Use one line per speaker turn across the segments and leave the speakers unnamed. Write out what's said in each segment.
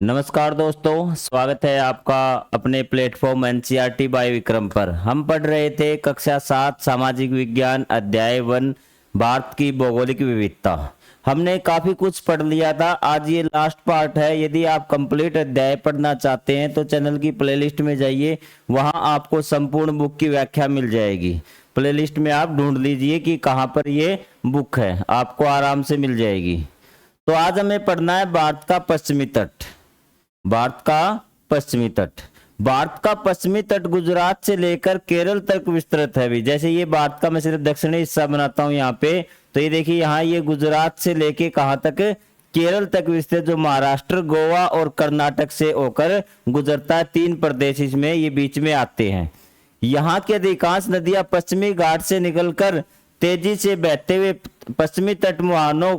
नमस्कार दोस्तों, स्वागत है आपका अपने प्लेटफॉर्म एनसीईआरटी बाय विक्रम पर। हम पढ़ रहे थे कक्षा 7 सामाजिक विज्ञान अध्याय 1 भारत की भौगोलिक विविधता। हमने काफी कुछ पढ़ लिया था। आज ये लास्ट पार्ट है। यदि आप कंप्लीट अध्याय पढ़ना चाहते हैं तो चैनल की प्लेलिस्ट में जाइए, वहां आपको संपूर्ण बुक की व्याख्या मिल जाएगी। प्लेलिस्ट में आप ढूंढ लीजिए कि कहाँ पर ये बुक है, आपको आराम से मिल जाएगी। तो आज हमें पढ़ना है भारत का पश्चिमी तट। भारत का पश्चिमी तट। भारत का पश्चिमी तट गुजरात से लेकर केरल तक विस्तृत है भी। जैसे ये भारत का मैं सिर्फ दक्षिणी हिस्सा बनाता हूं यहाँ पे, तो ये देखिए यहाँ ये गुजरात से लेके कहां तक, केरल तक विस्तृत, जो महाराष्ट्र, गोवा और कर्नाटक से होकर गुजरता है। 3 प्रदेश इसमें ये बीच में आते हैं। यहाँ की अधिकांश नदियां पश्चिमी घाट से निकलकर तेजी से बहते हुए पश्चिमी तट मुहानों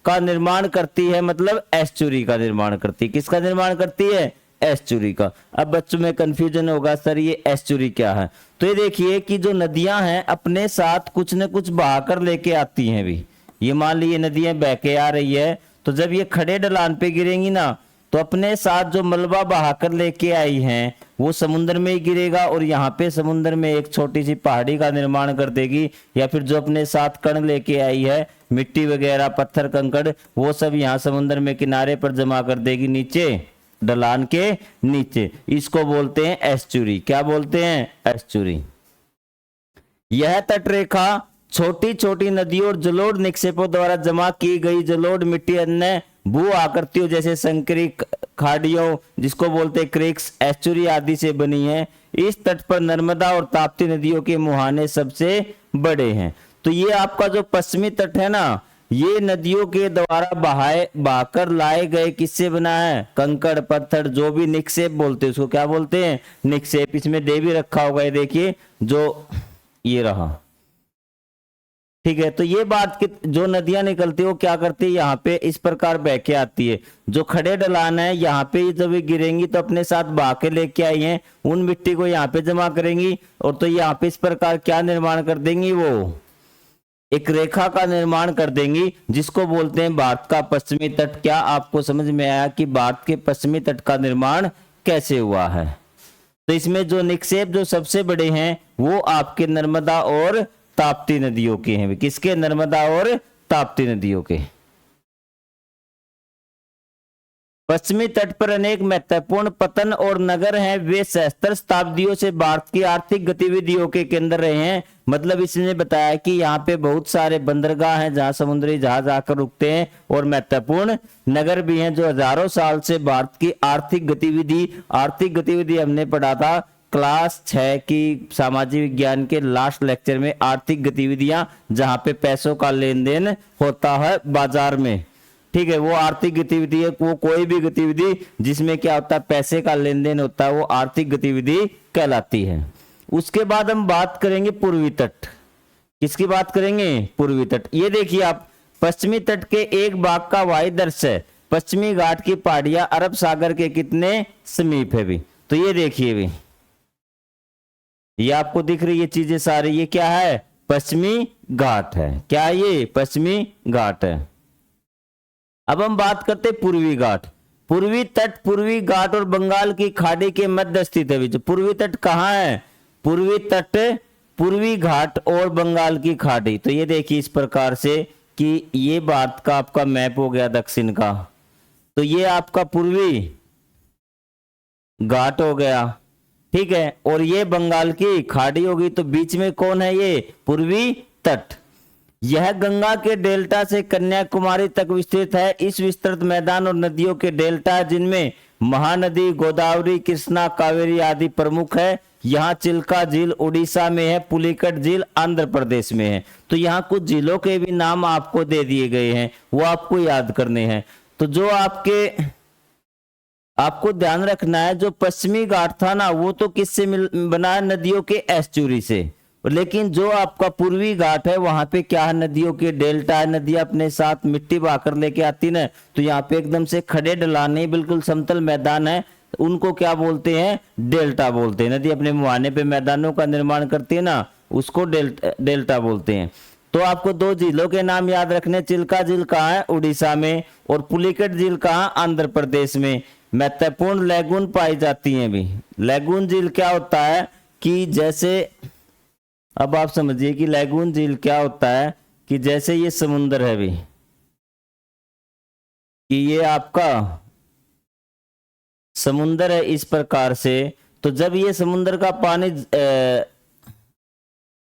का निर्माण करती है, मतलब एस्चुरी का निर्माण करती है। किसका निर्माण करती है? एस्चुरी का। अब बच्चों में कंफ्यूजन होगा, सर ये एस्चुरी क्या है? तो ये देखिए कि जो नदियां हैं अपने साथ कुछ न कुछ बहाकर लेके आती हैं भी। ये मान लीजिए नदियां बह के आ रही है, तो जब ये खड़े ढलान पे गिरेंगी ना, तो अपने साथ जो मलबा बहाकर लेके आई हैं वो समुद्र में ही गिरेगा और यहाँ पे समुद्र में एक छोटी सी पहाड़ी का निर्माण कर देगी। या फिर जो अपने साथ कण लेके आई है, मिट्टी वगैरह, पत्थर, कंकड़, वो सब यहाँ समुद्र में किनारे पर जमा कर देगी, नीचे ढलान के नीचे। इसको बोलते हैं एस्चुरी। क्या बोलते हैं? एस्चुरी। यह तट रेखा छोटी छोटी नदियों और जलोढ़ निक्षेपों द्वारा जमा की गई जलोढ़ मिट्टी, अन्य भू आकृतियों जैसे संकरी खाड़ियों, जिसको बोलते हैं क्रिक्स, एस्चुरी आदि से बनी है। इस तट पर नर्मदा और ताप्ती नदियों के मुहाने सबसे बड़े हैं। तो ये आपका जो पश्चिमी तट है ना, ये नदियों के द्वारा बहाकर लाए गए किससे बना है? कंकड़, पत्थर, जो भी निक्षेप बोलते हैं उसको क्या बोलते हैं? निक्षेप। इसमें दे भी रखा होगा, ये देखिए, जो ये रहा, ठीक है। तो ये बात कि जो नदियां निकलती है वो क्या करती है, यहाँ पे इस प्रकार बह के आती है। जो खड़े ढलान है यहाँ पे जब ये गिरेंगी तो अपने साथ बहा के लेके आई हैं, उन मिट्टी को यहाँ पे जमा करेंगी और तो यहाँ पे इस प्रकार क्या निर्माण कर देंगी, वो एक रेखा का निर्माण कर देंगी, जिसको बोलते हैं भारत का पश्चिमी तट। क्या आपको समझ में आया कि भारत के पश्चिमी तट का निर्माण कैसे हुआ है? तो इसमें जो निक्षेप जो सबसे बड़े हैं वो आपके नर्मदा और ताप्ती नदियों के हैं। किसके? नर्मदा और ताप्ती नदियों के। पश्चिमी तट पर अनेक महत्वपूर्ण पतन और नगर हैं। वे सहस्त्र शताब्दियों से भारत की आर्थिक गतिविधियों के केंद्र रहे हैं। मतलब इसने बताया कि यहाँ पे बहुत सारे बंदरगाह हैं जहां समुद्री जहाज आकर रुकते हैं, और महत्वपूर्ण नगर भी हैं जो हजारों साल से भारत की आर्थिक गतिविधि हमने पढ़ा था क्लास 6 की सामाजिक विज्ञान के लास्ट लेक्चर में। आर्थिक गतिविधियां जहां पे पैसों का लेन देन होता है बाजार में, ठीक है, वो आर्थिक गतिविधि है। वो कोई भी गतिविधि जिसमें क्या होता है, पैसे का लेन देन होता है, वो आर्थिक गतिविधि कहलाती है। उसके बाद हम बात करेंगे पूर्वी तट। किसकी बात करेंगे? पूर्वी तट। ये देखिए आप, पश्चिमी तट के एक भाग का वायु दृश्य है। पश्चिमी घाट की पहाड़ियां अरब सागर के कितने समीप है भी। तो ये देखिए भी, ये आपको दिख रही है चीजें सारी, ये क्या है? पश्चिमी घाट है। क्या है ये? पश्चिमी घाट है। अब हम बात करते हैं पूर्वी घाट। पूर्वी तट पूर्वी घाट और बंगाल की खाड़ी के मध्य स्थित है। पूर्वी तट कहाँ है? पूर्वी तट पूर्वी घाट और बंगाल की खाड़ी। तो ये देखिए इस प्रकार से कि ये भारत का आपका मैप हो गया दक्षिण का, तो ये आपका पूर्वी घाट हो गया, ठीक है, और ये बंगाल की खाड़ी होगी। तो बीच में कौन है? ये पूर्वी तट। यह गंगा के डेल्टा से कन्याकुमारी तक विस्तृत है। इस विस्तृत मैदान और नदियों के डेल्टा जिनमें महानदी गोदावरी, कृष्णा, कावेरी आदि प्रमुख है। यहाँ चिल्का झील उड़ीसा में है, पुलिकट झील आंध्र प्रदेश में है। तो यहाँ कुछ झीलों के भी नाम आपको दे दिए गए हैं, वो आपको याद करने हैं। तो जो आपको ध्यान रखना है, जो पश्चिमी घाट था ना, वो तो किससे बना है? नदियों के एस्चुरी से। लेकिन जो आपका पूर्वी घाट है वहां पे क्या है? नदियों के डेल्टा है। नदियां अपने साथ मिट्टी बहाकर लेके आती ना, तो यहाँ पे एकदम से खड़े ढलान नहीं, बिल्कुल समतल मैदान है, उनको क्या बोलते हैं? डेल्टा बोलते हैं। नदी अपने मुहाने पे मैदानों का निर्माण करती है ना, उसको डेल्टा बोलते हैं। तो आपको दो झीलों के नाम याद रखने, चिल्का झील कहाँ है, उड़ीसा में, और पुलिकेट झील कहाँ, आंध्र प्रदेश में। महत्वपूर्ण लैगून पाई जाती हैं भी। लैगून झील क्या होता है कि जैसे, अब आप समझिए कि लैगून झील क्या होता है कि जैसे ये समुंदर है भी, कि ये आपका समुंदर है इस प्रकार से, तो जब ये समुंदर का पानी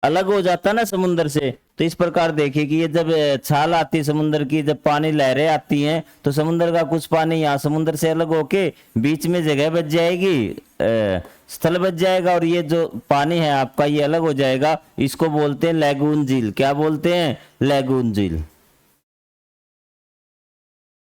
अलग हो जाता है ना समुंदर से, तो इस प्रकार देखिए कि ये जब छाल आती है समुंदर की, जब पानी लहरें आती हैं, तो समुंदर का कुछ पानी यहाँ समुंदर से अलग होके बीच में जगह बच जाएगी, स्थल बच जाएगा, और ये जो पानी है आपका ये अलग हो जाएगा। इसको बोलते हैं लैगून झील। क्या बोलते हैं, लैगून झील।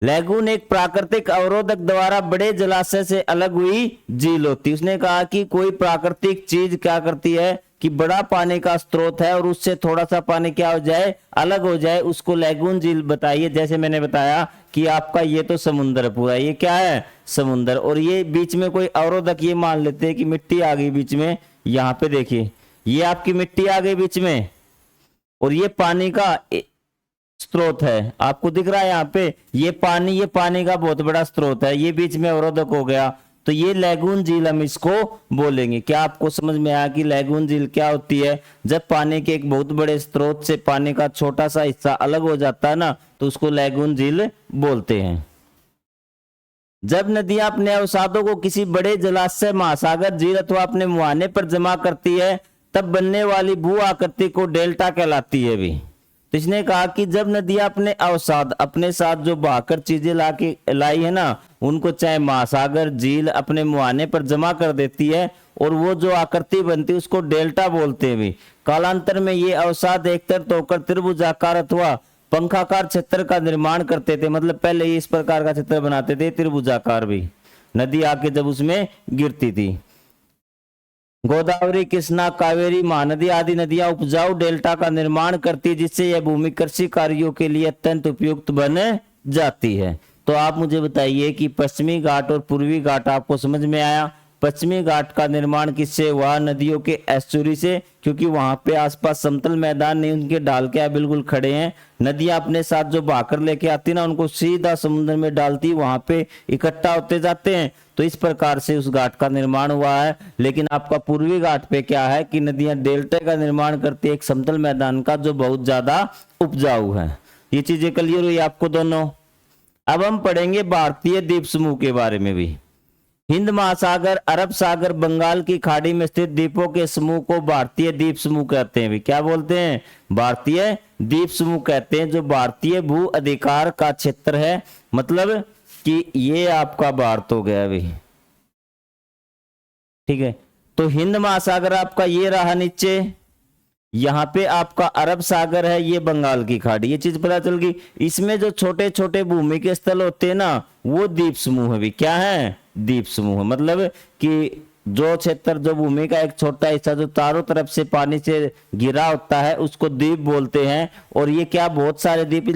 लैगून एक प्राकृतिक अवरोधक द्वारा बड़े जलाशय से अलग हुई झील होती है। उसने कहा कि कोई प्राकृतिक चीज क्या करती है कि बड़ा पानी का स्रोत है और उससे थोड़ा सा पानी क्या हो जाए, अलग हो जाए, उसको लैगून झील बताइए। जैसे मैंने बताया कि आपका ये तो समुंदर है पूरा, ये क्या है, समुंदर, और ये बीच में कोई अवरोधक, ये मान लेते हैं कि मिट्टी आ गई बीच में। यहाँ पे देखिए ये आपकी मिट्टी आ गई बीच में, और ये पानी का स्रोत है, आपको दिख रहा है यहाँ पे, ये पानी का बहुत बड़ा स्रोत है, ये बीच में अवरोधक हो गया, तो ये लैगून झील हम इसको बोलेंगे। क्या आपको समझ में आया कि लैगून झील क्या होती है? जब पानी के एक बहुत बड़े स्रोत से पानी का छोटा सा हिस्सा अलग हो जाता है ना, तो उसको लैगून झील बोलते हैं। जब नदियां अपने अवसादों को किसी बड़े जलाशय, महासागर, झील अथवा अपने मुहाने पर जमा करती है, तब बनने वाली भू आकृति को डेल्टा कहलाती है भी। तो इसने कहा कि जब नदियां अपने अवसाद, अपने साथ जो बहाकर चीजें लाई है ना, उनको चाहे महासागर, झील अपने मुहाने पर जमा कर देती है, और वो जो आकृति बनती है उसको डेल्टा बोलते हैं भी। कालांतर में ये अवसाद एकत्र होकर त्रिभुजाकार अथवा पंखाकार क्षेत्र का निर्माण करते थे। मतलब पहले ये इस प्रकार का चित्र बनाते थे, त्रिभुजाकार भी, नदी आके जब उसमें गिरती थी। गोदावरी, कृष्णा, कावेरी, महानदी आदि नदियां उपजाऊ डेल्टा का निर्माण करती है, जिससे यह भूमि कृषि कार्यों के लिए अत्यंत उपयुक्त बन जाती है। तो आप मुझे बताइए कि पश्चिमी घाट और पूर्वी घाट आपको समझ में आया। पश्चिमी घाट का निर्माण किससे हुआ? नदियों के एस्चुरी से, क्योंकि वहां पे आसपास समतल मैदान नहीं, उनके ढाल क्या बिल्कुल खड़े हैं। नदियां अपने साथ जो बहाकर लेके आती ना, उनको सीधा समुद्र में डालती, वहां पे इकट्ठा होते जाते हैं। तो इस प्रकार से उस घाट का निर्माण हुआ है। लेकिन आपका पूर्वी घाट पे क्या है कि नदियां डेल्टा का निर्माण करती है, एक समतल मैदान का जो बहुत ज्यादा उपजाऊ है। ये चीजें क्लियर हुई आपको दोनों। अब हम पढ़ेंगे भारतीय द्वीप समूह के बारे में भी। हिंद महासागर, अरब सागर, बंगाल की खाड़ी में स्थित द्वीपों के समूह को भारतीय द्वीप समूह कहते हैं भी। क्या बोलते हैं? भारतीय द्वीप समूह कहते हैं, जो भारतीय भू अधिकार का क्षेत्र है। मतलब कि ये आपका भारत हो गया अभी, ठीक है। तो हिंद महासागर आपका ये रहा नीचे, यहाँ पे आपका अरब सागर है, ये बंगाल की खाड़ी, ये चीज पता चल गई। इसमें जो छोटे छोटे भूमि के स्थल होते हैं ना, वो द्वीप समूह है भी। क्या है? द्वीप समूह। मतलब कि जो क्षेत्र, जो भूमि का एक छोटा हिस्सा जो चारों तरफ से पानी से घिरा होता है, उसको द्वीप बोलते हैं। और ये क्या, बहुत सारे द्वीप